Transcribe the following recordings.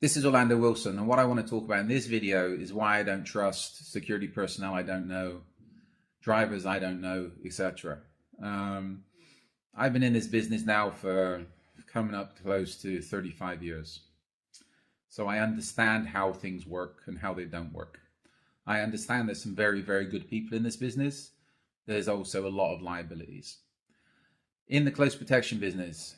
This is Orlando Wilson, and what I want to talk about in this video is why I don't trust security personnel I don't know, drivers I don't know, etc. I've been in this business now for coming up close to 35 years. So I understand how things work and how they don't work. I understand there's some very, very good people in this business. There's also a lot of liabilities. In the close protection business,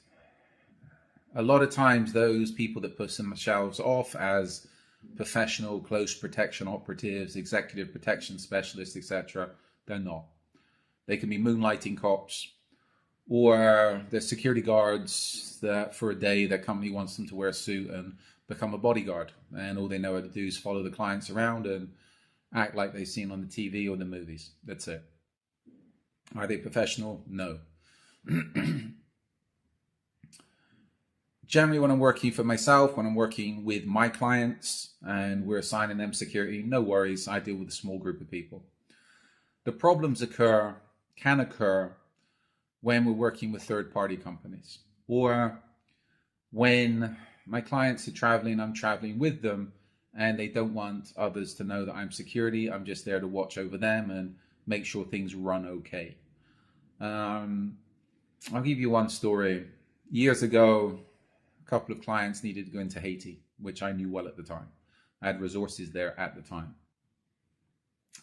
a lot of times those people that put themselves off as professional close protection operatives, executive protection specialists, etc., they're not. They can be moonlighting cops, or they're security guards that for a day their company wants them to wear a suit and become a bodyguard, and all they know how to do is follow the clients around and act like they've seen on the TV or the movies. That's it. Are they professional? No. Generally, when I'm working for myself, when I'm working with my clients and we're assigning them security, no worries, I deal with a small group of people. The problems can occur when we're working with third-party companies, or when my clients are traveling, I'm traveling with them, and they don't want others to know that I'm security. I'm just there to watch over them and make sure things run okay. I'll give you one story. Years ago, a couple of clients needed to go into Haiti, which I knew well at the time. I had resources there at the time.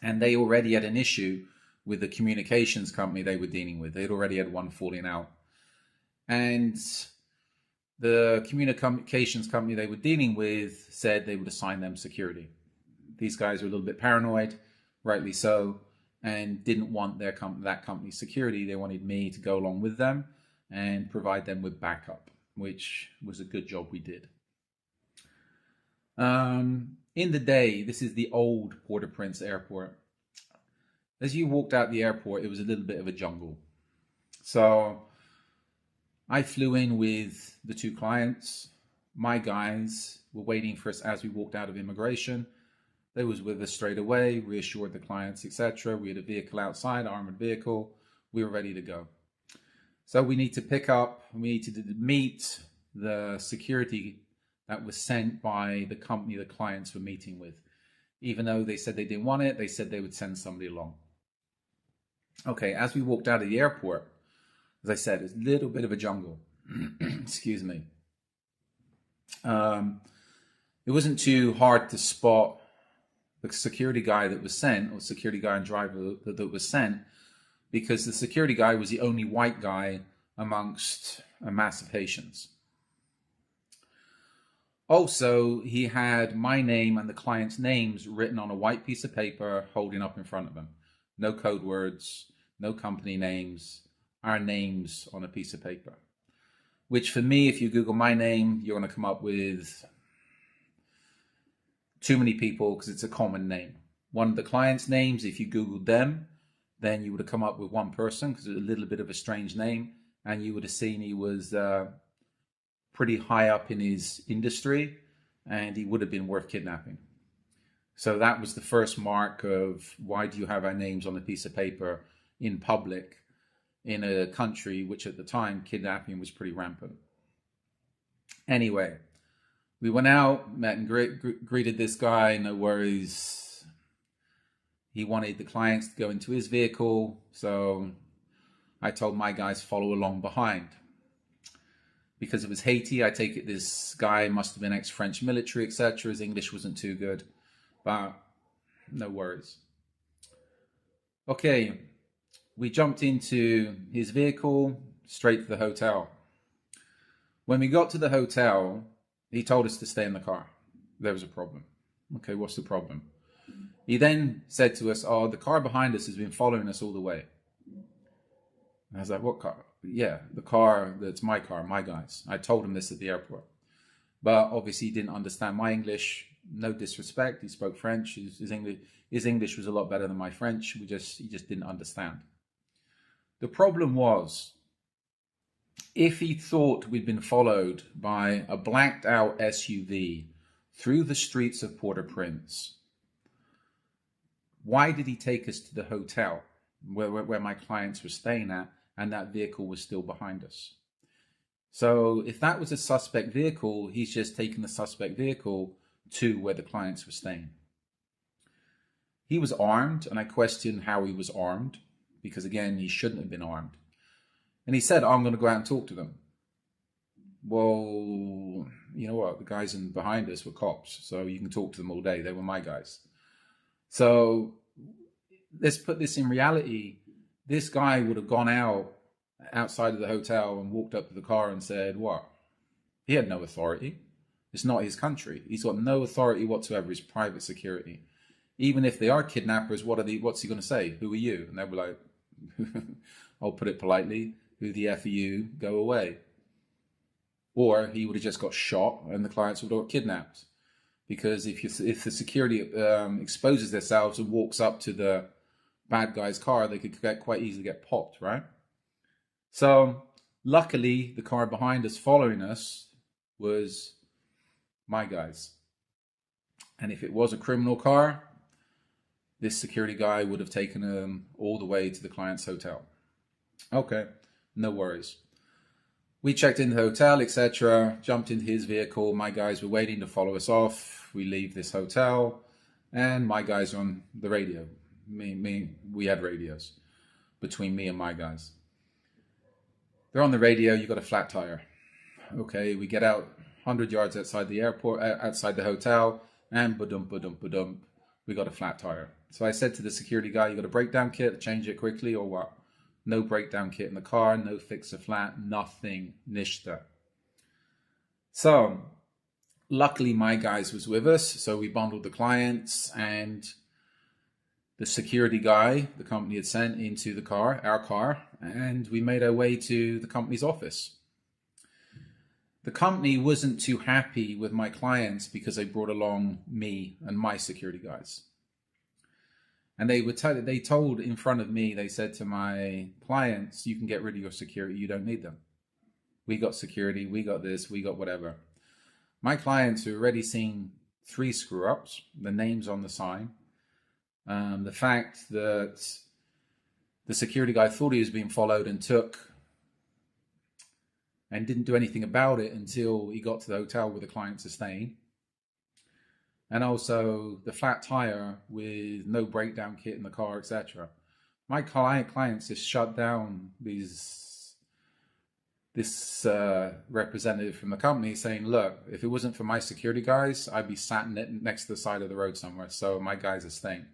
And they already had an issue with the communications company they were dealing with. They'd already had one falling out. And the communications company they were dealing with said they would assign them security. These guys were a little bit paranoid, rightly so, and didn't want that company's security. They wanted me to go along with them and provide them with backup, which was a good job we did. In the day, this is the old Port-au-Prince airport. As you walked out the airport, it was a little bit of a jungle. So I flew in with the two clients. My guys were waiting for us as we walked out of immigration. They was with us straight away, reassured the clients, etc. We had a vehicle outside, armored vehicle. We were ready to go. So we need to meet the security that was sent by the company the clients were meeting with. Even though they said they didn't want it, they said they would send somebody along. Okay, as we walked out of the airport, as I said, it's a little bit of a jungle. Excuse me. It wasn't too hard to spot the security guy that was sent, or security guy and driver that was sent, because the security guy was the only white guy amongst a mass of Haitians. Also, he had my name and the client's names written on a white piece of paper holding up in front of him. No code words, no company names, our names on a piece of paper. Which for me, if you Google my name, you're going to come up with too many people because it's a common name. One of the client's names, if you Googled them, then you would have come up with one person because it's a little bit of a strange name, and you would have seen he was pretty high up in his industry, and he would have been worth kidnapping. So that was the first mark of why do you have our names on a piece of paper in public in a country which at the time kidnapping was pretty rampant. Anyway, we went out, met and greeted this guy, no worries. He wanted the clients to go into his vehicle, so I told my guys follow along behind. Because it was Haiti, I take it this guy must have been ex-French military, etc. His English wasn't too good, but no worries. Okay, we jumped into his vehicle, straight to the hotel. When we got to the hotel, he told us to stay in the car. There was a problem. Okay, what's the problem? He then said to us, oh, the car behind us has been following us all the way. I was like, what car? Yeah, the car that's my car, my guys. I told him this at the airport. But obviously he didn't understand my English. No disrespect. He spoke French. His English was a lot better than my French. He just didn't understand. The problem was, if he thought we'd been followed by a blacked out SUV through the streets of Port-au-Prince, why did he take us to the hotel where my clients were staying at, and that vehicle was still behind us? So if that was a suspect vehicle, he's just taken the suspect vehicle to where the clients were staying. He was armed, and I questioned how he was armed, because again, he shouldn't have been armed. And he said, I'm going to go out and talk to them. Well, you know what? The guys behind us were cops, so you can talk to them all day. They were my guys. So let's put this in reality. This guy would have gone outside of the hotel and walked up to the car and said, what? He had no authority. It's not his country. He's got no authority whatsoever. It's private security. Even if they are kidnappers, what's he going to say? Who are you? And they'll be like, I'll put it politely, who the F are you? Go away. Or he would have just got shot and the clients would have got kidnapped. Because if the security exposes themselves and walks up to the bad guy's car, they could quite easily get popped, right? So luckily, the car behind us following us was my guys. And if it was a criminal car, this security guy would have taken them all the way to the client's hotel. Okay, no worries. We checked in the hotel, etc., jumped into his vehicle. My guys were waiting to follow us off. We leave this hotel, and my guys are on the radio. We had radios between me and my guys. They're on the radio. You got a flat tire. Okay, we get out 100 yards outside the airport, outside the hotel, and ba-dum, we got a flat tire. So I said to the security guy, you got a breakdown kit, change it quickly or what? No breakdown kit in the car, no fixer flat, nothing, nishta. So luckily my guys was with us, so we bundled the clients and the security guy the company had sent into the car, our car, and we made our way to the company's office. The company wasn't too happy with my clients because they brought along me and my security guys. And they told in front of me, they said to my clients, you can get rid of your security, you don't need them. We got security, we got this, we got whatever. My clients who already seen 3 screw-ups, the names on the sign, the fact that the security guy thought he was being followed and didn't do anything about it until he got to the hotel where the clients are staying. And also the flat tire with no breakdown kit in the car, etc. My clients just shut down this representative from the company saying, look, if it wasn't for my security guys, I'd be sat next to the side of the road somewhere. So my guys are staying.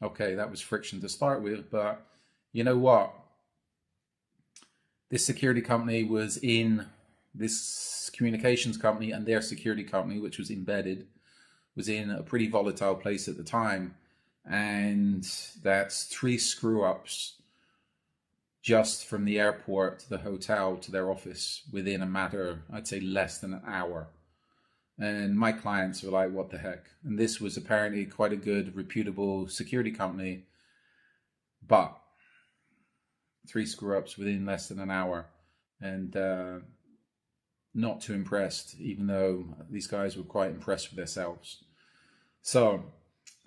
Okay, that was friction to start with, but you know what? This security company was in this communications company, and their security company, which was embedded, was in a pretty volatile place at the time. And that's 3 screw-ups just from the airport to the hotel to their office within a matter, I'd say less than an hour. And my clients were like, what the heck? And this was apparently quite a good, reputable security company, but 3 screw-ups within less than an hour. And not too impressed, even though these guys were quite impressed with themselves. So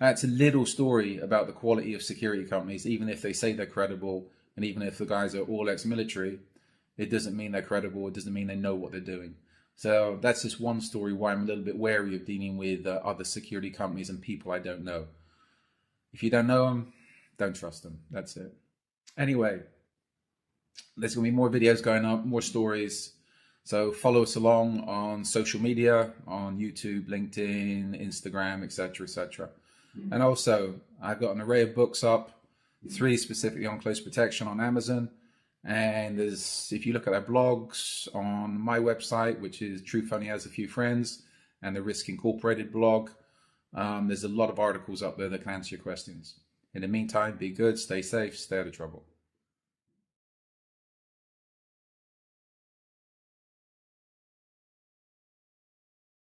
that's a little story about the quality of security companies. Even if they say they're credible, and even if the guys are all ex-military, it doesn't mean they're credible. It doesn't mean they know what they're doing. So that's just one story why I'm a little bit wary of dealing with other security companies and people I don't know. If you don't know them, don't trust them. That's it. Anyway, there's going to be more videos going up, more stories. So follow us along on social media, on YouTube, LinkedIn, Instagram, etc., etc. And also, I've got an array of books up, 3 specifically on close protection on Amazon. And if you look at our blogs on my website, which is Truth Only Has a Few Friends, and the Risk Incorporated blog, there's a lot of articles up there that can answer your questions. In the meantime, be good, stay safe, stay out of trouble.